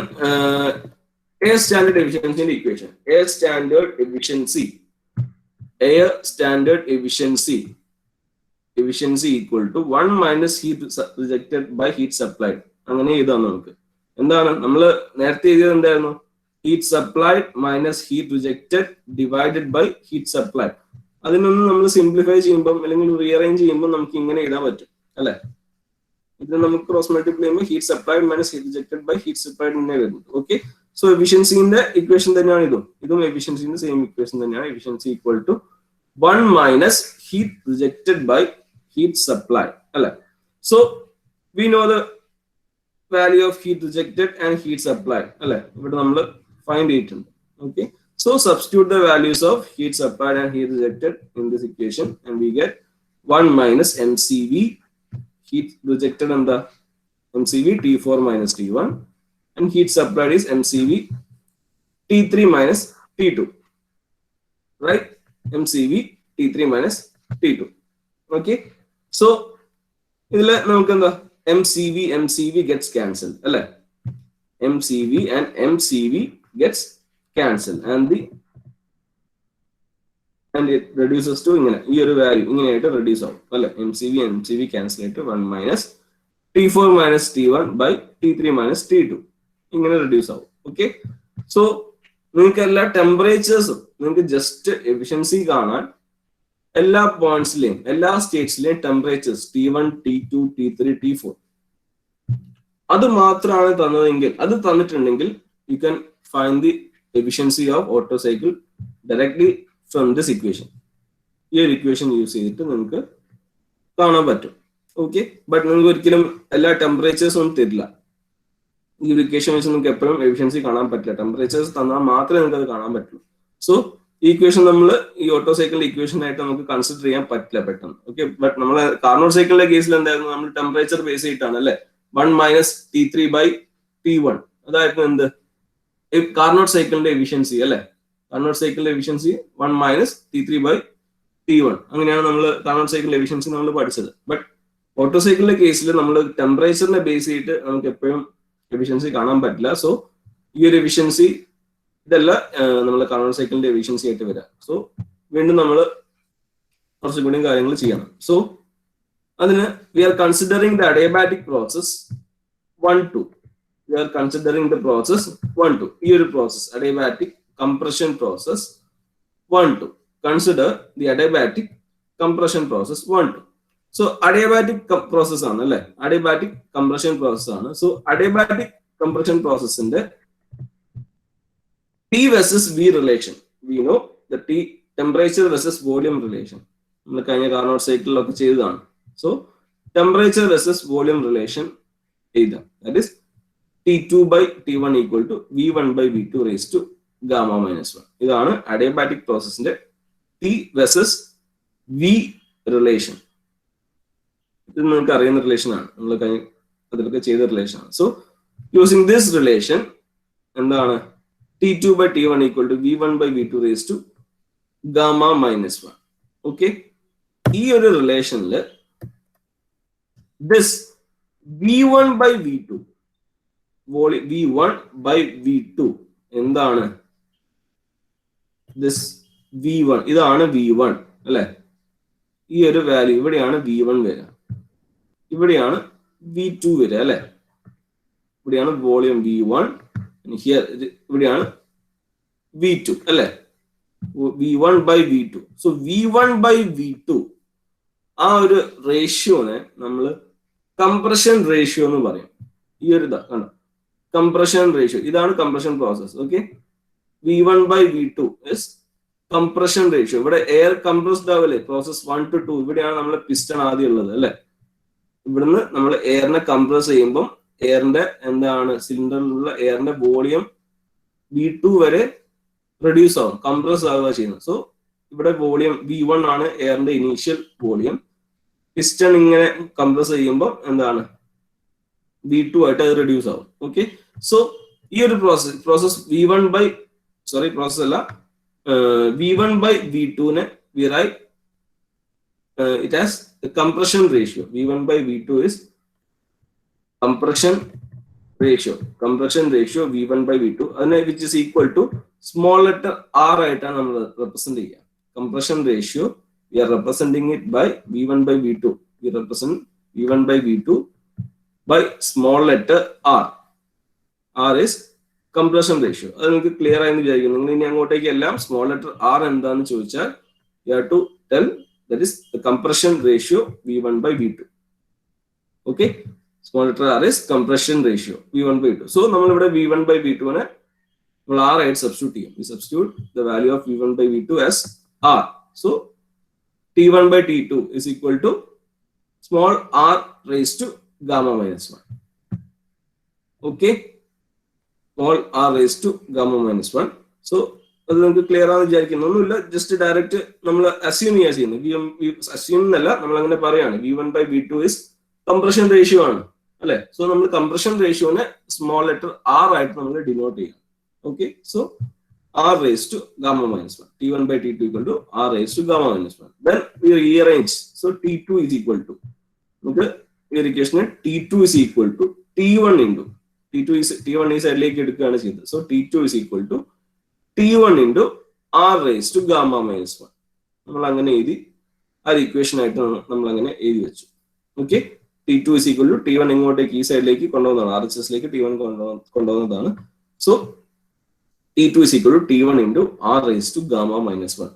air standard efficiency in equation. Air standard efficiency equal to 1 minus heat rejected by heat supplied. അങ്ങനെ എഴുതാം നമുക്ക്. എന്താണ് നമ്മൾ നേരത്തെ എഴുതിയത് എന്തായിരുന്നു? Heat supplied minus heat rejected divided by heat supplied. അതിനൊന്ന് നമ്മൾ സിംപ്ലിഫൈ ചെയ്യുമ്പോൾ അല്ലെങ്കിൽ റീഅറേഞ്ച് ചെയ്യുമ്പോൾ നമുക്ക് ഇങ്ങനെ എഴുതാൻ പറ്റും അല്ലെ? ഇത് നമുക്ക് ക്രോസ് മൾട്ടിപ്ലൈ ചെയ്യുമ്പോൾ heat supplied minus heat rejected by heat supplied തന്നെ വരുന്നത്. ഓക്കെ, സോ എഫിഷ്യൻസിന്റെ ഇക്വേഷൻ തന്നെയാണ് ഇതും എഫിഷ്യൻസിന്റെ സെയിം ഇക്വേഷൻ തന്നെയാണ്. Efficiency equal to 1 minus heat rejected by heat supplied അല്ലെ? So we know the value of heat rejected and heat supplied അല്ലെ? ഇവിടെ നമ്മൾ ഫൈൻഡ് ചെയ്തിട്ടുണ്ട്. Okay, so substitute the values of heat supplied and heat rejected in this equation and we get 1 minus mcv heat rejected and the mcv T4 minus T1 and heat supplied is mcv T3 minus T2, right? mcv T3 minus T2. Okay, so ഇതിലെ നമുക്ക് എന്താ mcv gets cancelled അല്ലെ? mcv and mcv gets cancelled and it reduces to ഇങ്ങനെ ഈ ഒരു വാല്യൂ ഇങ്ങനെയായിട്ട് റെഡ്യൂസ് ആവും അല്ലെ? mcv ക്യാൻസൽ ആയിട്ട് 1 minus T4 minus T1 by T3 minus T2 ഇങ്ങനെ റെഡ്യൂസ് ആവും. ഓക്കെ, സോ നിങ്ങൾക്ക് എല്ലാ ടെമ്പറേച്ചേഴ്സും നിങ്ങൾക്ക് ജസ്റ്റ് എഫിഷ്യൻസി കാണാൻ എല്ലാ പോയിന്റ്സിലെയും എല്ലാ സ്റ്റേറ്റ്സിലെയും temperatures T1 T2 T3 T4 അത് മാത്രമാണ് തന്നതെങ്കിൽ, അത് തന്നിട്ടുണ്ടെങ്കിൽ you can find the efficiency of auto cycle directly from this equation. ഈ ഒരു ഇക്വേഷൻ യൂസ് ചെയ്തിട്ട് നിങ്ങൾക്ക് കാണാൻ പറ്റും. ഓക്കെ, ബട്ട് നിങ്ങൾക്ക് ഒരിക്കലും എല്ലാ ടെമ്പറേച്ചേഴ്സും ഒന്നും തരില്ല. ഈ ഒരു ഇക്വേഷൻ വെച്ച് നിങ്ങൾക്ക് എപ്പോഴും എഫിഷ്യൻസി കാണാൻ പറ്റില്ല. ടെമ്പറേച്ചേഴ്സ് തന്നാൽ മാത്രമേ നിങ്ങൾക്ക് അത് കാണാൻ പറ്റുള്ളൂ. സോ ഈ ഇക്വേഷൻ നമ്മൾ ഈ ഓട്ടോ സൈക്കിളിന്റെ ഇക്വേഷൻ ആയിട്ട് നമുക്ക് കൺസിഡർ ചെയ്യാൻ പറ്റില്ല പെട്ടെന്ന്. ഓക്കെ, ബട്ട് നമ്മളെ കാർനോട്ട് സൈക്കിളിന്റെ കേസിൽ എന്തായിരുന്നു? നമ്മൾ ടെമ്പറേച്ചർ ബേസ് ചെയ്തിട്ടാണ് അല്ലെ? 1 മൈനസ് T3 ബൈ T1 അതായിരുന്നു എന്ത്? കാർനോട്ട് സൈക്കിളിന്റെ എഫിഷ്യൻസി അല്ലെ? കാർനോട്ട് സൈക്കിളിന്റെ efficiency 1 minus T3 by T1 അങ്ങനെയാണ് നമ്മൾ കാർനോട്ട് സൈക്കിളിന്റെ എഫിഷ്യൻസി നമ്മൾ പഠിച്ചത്. ബട്ട് ഓട്ടോ സൈക്കിളിന്റെ കേസിൽ നമ്മൾ ടെമ്പറേച്ചറിനെ ബേസ് ചെയ്തിട്ട് നമുക്ക് എപ്പോഴും എഫിഷ്യൻസി കാണാൻ പറ്റില്ല. സോ ഈ ഒരു എഫിഷ്യൻസി ഇതല്ല നമ്മൾ കാർനോട്ട് സൈക്കിളിന്റെ എഫിഷ്യൻസി ആയിട്ട് വരാം. സോ വീണ്ടും നമ്മൾ കുറച്ചുകൂടി കാര്യങ്ങൾ ചെയ്യണം. സോ അതിന് we are considering the adiabatic process 1-2. We are considering the process 1-2. ഈ ഒരു process adiabatic compression process 1-2. Consider the adiabatic compression process 1-2. So adiabatic process ആണ് അല്ലെ? അഡിയബാറ്റിക് കംപ്രഷൻ പ്രോസസ് ആണ്. സോ അഡിയബാറ്റിക് കംപ്രഷൻ പ്രോസസ്സിന്റെ T versus V relation. We know the T temperature versus volume relation. നമ്മൾ കഴിഞ്ഞ കാർനോട്ട് സൈക്കിളിലൊക്കെ ചെയ്തതാണ്. So temperature versus volume relation എഴുതാം. That is T2 by T1 equal to V1 by V2 raised to gamma minus 1. ഇതാണ് adiabatic പ്രോസസ്സിന്റെ T versus V relation. ഇത് നിങ്ങൾക്ക് അറിയുന്ന റിലേഷൻ ആണ്, നമ്മൾ കഴിഞ്ഞ അതിലൊക്കെ ചെയ്ത റിലേഷൻ ആണ്. സോ യൂസിങ് ദിസ് റിലേഷൻ എന്താണ്? T2 by T1 equal to V1 by V2 raised to gamma minus 1. Okay, ഈ ഒരു റിലേഷനില് this V1 by V2 V1 by V2 എന്താണ്? this V1 ഇതാണ് V1 അല്ലെ? ഈ ഒരു വാല്യൂ ഇവിടെയാണ് V1 വരിക, ഇവിടെയാണ് V2 വരിക അല്ലെ? ഇവിടെയാണ് വോളിയം V1, ഹിയർ ഇവിടെയാണ് V2 അല്ലെ? V1 by V2. So V1 by V2 ആ ഒരു റേഷ്യോനെ നമ്മൾ കംപ്രഷൻ റേഷ്യോ എന്ന് പറയും. ഈ ഒരു ഇതാ കണ്ടോ, കംപ്രഷൻ റേഷ്യോ. ഇതാണ് compression process. Okay, V1 by V2 is compression ratio. ഇവിടെ എയർ കംപ്രസ്ഡ് ആവല്ലേ? Process 1 to 2. ഇവിടെയാണ് നമ്മൾ പിസ്റ്റൺ ആദ്യം ഉള്ളത് അല്ലെ? ഇവിടുന്ന് നമ്മൾ എയറിനെ കംപ്രസ് ചെയ്യുമ്പോൾ എയറിന്റെ എന്താണ് സിലിണ്ടറിലുള്ള എയറിന്റെ വോളിയം V2 വരെ റെഡ്യൂസ് ആവും, കംപ്രസ് ആവുക ചെയ്യുന്നത്. സോ ഇവിടെ വോളിയം V1 ആണ് എയറിന്റെ ഇനീഷ്യൽ വോളിയം. പിസ്റ്റൺ ഇങ്ങനെ കംപ്രസ് ചെയ്യുമ്പോൾ എന്താണ് V2 ആയിട്ട് അത് റെഡ്യൂസ് ആവും. ഓക്കെ, സോ ഈ ഒരു പ്രോസസ് V1 ബൈ പ്രോസസ് അല്ല, V1 by V2 നെ we write it as the compression ratio. V1 by V2 is compression ratio V1 by V2, which is equal to small letter r ആയിട്ടാണ് നമ്മൾ റെപ്രസെന്റ് ചെയ്യുക. Compression ratio we are representing it by V1 by V2. We represent V1 by V2 by small letter r. R is compression ratio. അത് നിങ്ങൾക്ക് ക്ലിയർ ആയെന്ന് വിചാരിക്കുന്നു. നിങ്ങൾ ഇനി അങ്ങോട്ടേക്ക് എല്ലാം സ്മോൾ ലെറ്റർ r എന്താണെന്ന് ചോദിച്ചാൽ you have to tell that is the compression ratio V1 by V2. Okay, small letter r is compression ratio V1 by V2. So നമ്മൾ ഇവിടെ V1 by V2 നെ നമ്മൾ r ആയിട്ട് സബ്സ്റ്റിറ്റ്യൂട്ട് ചെയ്യും. We substitute the value of V1 by V2 as r. So T1 by T2 is equal to small r raised to gamma minus 1. Okay, small r raised to gamma minus 1. So അത് നമുക്ക് ക്ലിയർ ആണെന്ന് വിചാരിക്കുന്നു. ഒന്നുമില്ല, ജസ്റ്റ് ഡയറക്റ്റ് നമ്മൾ അസ്യൂം ചെയ്യാൻ ചെയ്യുന്നത്. അസ്യൂം എന്നല്ല, നമ്മൾ അങ്ങനെ പറയാണ് V1 by V2 is compression ratio ആണ് അല്ലെ. സോ നമ്മൾ കംപ്രഷൻ റേഷ്യോനെ സ്മോൾ ലെറ്റർ r ആയിട്ട് നമ്മൾ ഡിനോട്ട് ചെയ്യാം. Okay, so r raised to gamma minus 1. T1 by T2 equal to r raised to gamma minus 1. Then we rearrange. So T2 is equal to, നമുക്ക് ഈ equation T2 is equal to T1 into T1 ഈ സൈഡിലേക്ക് എടുക്കുകയാണ് ചെയ്തത്. So T2 is equal to T1 into r raised to gamma minus 1. നമ്മൾ അങ്ങനെ എഴുതി, ആ ഇക്വേഷൻ ആയിട്ട് നമ്മൾ അങ്ങനെ എഴുതി വെച്ചു. Okay, T2 is equal to T1 ഇങ്ങോട്ടേക്ക് ഈ സൈഡിലേക്ക് കൊണ്ടുപോകുന്നതാണ്, RHSലേക്ക് T1 കൊണ്ടുപോകുന്നതാണ്. So T2 is equal to T1 into r raised to gamma minus 1.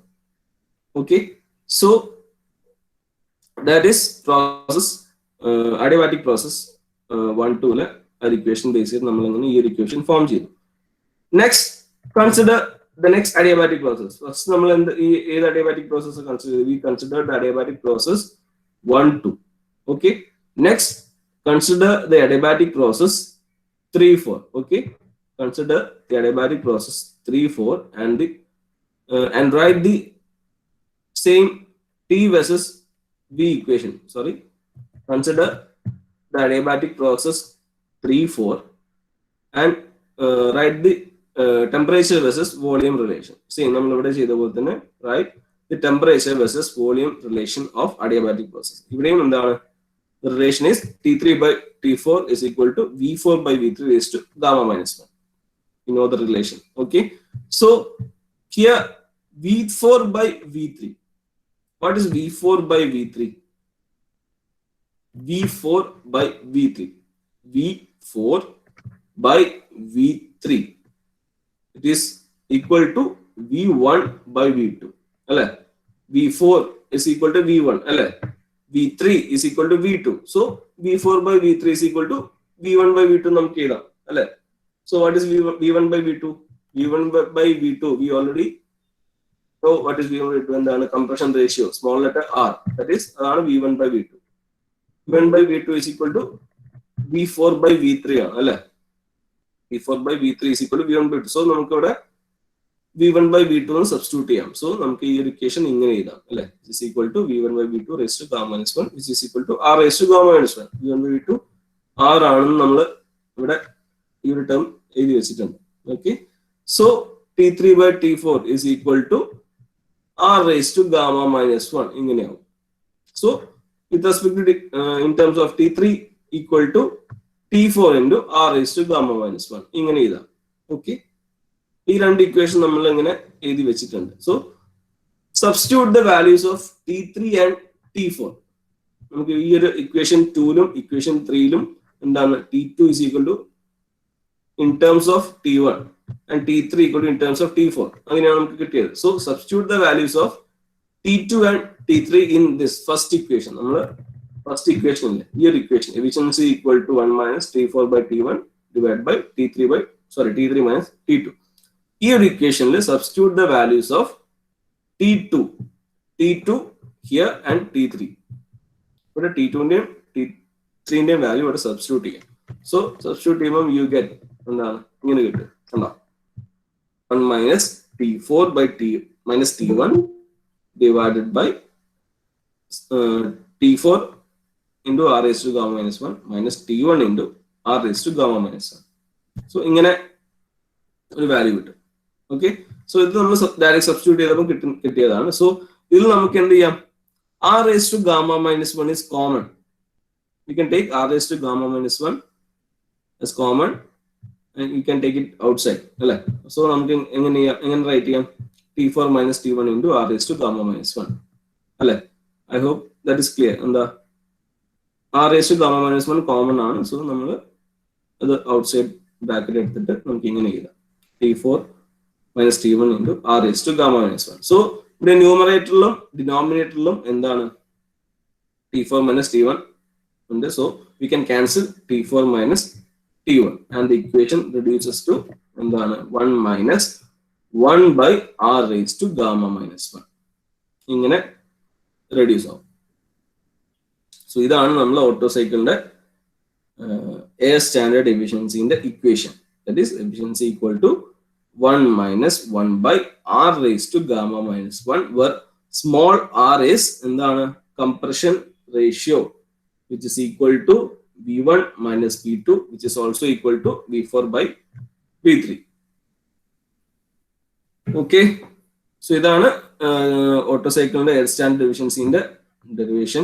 Okay, so that is process adiabatic process 1-2 ലെ ആ ഇക്വേഷൻ ബേസ് ചെയ്ത് നമ്മൾ അങ്ങനെ ഈ ഒരു ഇക്വേഷൻ ഫോം ചെയ്തു. Next consider the next adiabatic process. First നമ്മൾ ഈ ഏത് adiabatic process consider? We consider the adiabatic process 1-2. Okay, next consider the adiabatic process 3-4. Okay, consider the adiabatic process 3-4 and write the same T versus V equation. Sorry, consider the adiabatic process 3-4 and write the temperature versus volume relation. See, നമ്മൾ ഇവിടെ ചെയ്ത പോലെ തന്നെ write the temperature versus volume relation of adiabatic process. ഇവിടെയും എന്താണ്, the relation is T3 by T4 is equal to V4 by V3 raised to gamma minus 1. You know the relation. Okay, so here V4 by V3. What is V4 by V3? V4 by V3. V4 by V3. It is equal to V1 by V2. Alle? V4 is equal to V1. Alle? V3 is equal to V2. So V4 by V3 is equal to V1 by V2 നമുക്ക് എഴുതാം അല്ലെ. So what is V1 by V2? V1 by V2 we already know what is V1 by V2. എന്താണ് compression ratio small letter r, that is അതാണ് V1 by V2. V1 by V2 is equal to V4 by V3 ആണ് അല്ലെ. V4 by V3 is equal to V1 by V2. So നമുക്ക് ഇവിടെ V1 by V2 എന്ന് സബ്സ്റ്റിറ്റ്യൂട്ട് ചെയ്യാം. സോ നമുക്ക് ഈ ഒരു ഇക്വേഷൻ ഇങ്ങനെ എഴുതാം അല്ലെ. This is equal to V1 by V2 raised to gamma minus 1 which is equal to r raised to gamma minus 1. V1 by V2 r ആണെന്ന് നമ്മൾ ഇവിടെ ഈ ഒരു ടേം എഴുതി വെച്ചിട്ടുണ്ട്. Okay, so T3 by T4 is equal to r raised to gamma minus 1 ഇങ്ങനെയാവും. So with respect to in terms of T3 equal to T4 into r raised to gamma minus 1 ഇങ്ങനെ എഴുതാം. ഓക്കെ, ഈ രണ്ട് ഇക്വേഷൻ നമ്മൾ ഇങ്ങനെ എഴുതി വെച്ചിട്ടുണ്ട്. So substitute the values of T3 and T4. നമുക്ക് ഈ ഒരു ഇക്വേഷൻ 2ലും ഇക്വേഷൻ 3ലും എന്താണ് T2 is equal to in terms of T1 and T3 equal to in terms of T4 അങ്ങനെയാണ് നമുക്ക് കിട്ടിയത്. So substitute the values of T2 and T3 in this first equation. നമ്മൾ ഫസ്റ്റ് ഇക്വേഷൻ ഇല്ലേ ഈ ഒരു equation efficiency equal to 1 minus T4 by T1 divide by T3 minus T2. ഈ ഒരു ഇക്വേഷനിൽ substitute the values of T2 here and T3. ഇവിടെ T2ന്റെയും T3ന്റെയും വാല്യൂ ഇവിടെ സബ്സ്റ്റിറ്റ്യൂട്ട് ചെയ്യാം. സോ സബ്സ്റ്റിറ്റ്യൂട്ട് ചെയ്യുമ്പോൾ യു ഗെറ്റ് എന്താണ് ഇങ്ങനെ കിട്ടും കണ്ടോ, 1 minus T4 by T1 divided by T4 into r raised to gamma minus 1 minus t1 into r raised to gamma minus 1. So ഇങ്ങനെ ഒരു വാല്യൂ കിട്ടും. ഓക്കെ, സോ ഇത് നമ്മൾ ഡയറക്റ്റ് സബ്സ്റ്റിറ്റ്യൂട്ട് ചെയ്തപ്പോൾ കിട്ടിയതാണ്. സോ ഇതിൽ നമുക്ക് എന്ത് ചെയ്യാം? r raised to gamma minus 1 is common. We can take r raised to gamma minus 1 as common and you can take it outside. അല്ലേ? സോ നമുക്ക് എങ്ങനെ റൈറ്റ് ചെയ്യാം? t4 minus t1 into r raised to gamma minus 1. അല്ലേ? I hope that is clear. എന്താ r raised to gamma minus 1 common ആണ്. സോ നമ്മൾ അത് ഔട്ട്സൈഡ് ബ്രാക്കറ്റ് എടുത്തിട്ട് നമുക്ക് ഇങ്ങനെ എഴുതാം. t4 minus t1 into r raised to gamma minus 1. So ഇവിടെ ന്യൂമറേറ്ററിലും ഡിനോമിനേറ്ററിലും എന്താണ്? t4 minus t1 ഉണ്ട്. So we can cancel t4 minus t1 and the equation reduces to എന്താണ്? 1 minus 1 by r raised to gamma minus 1. ഇങ്ങനെ റെഡ്യൂസ് ആവും. സോ ഇതാണ് നമ്മൾ ഓട്ടോ സൈക്കിളിന്റെ എയർ സ്റ്റാൻഡേർഡ് എഫിഷ്യൻസിന്റെ equation. That is efficiency equal to 1 minus 1 by r raised to gamma minus 1 where small r is എന്താണ്? compression ratio which is equal to v1 minus v2 which is also equal to v4 by v3. Okay, so ഇതാണ് ഓട്ടോ സൈക്കിളിന്റെ എയർ സ്റ്റാൻഡേർഡ് എഫിഷ്യൻസിന്റെ ഡെറിവേഷൻ.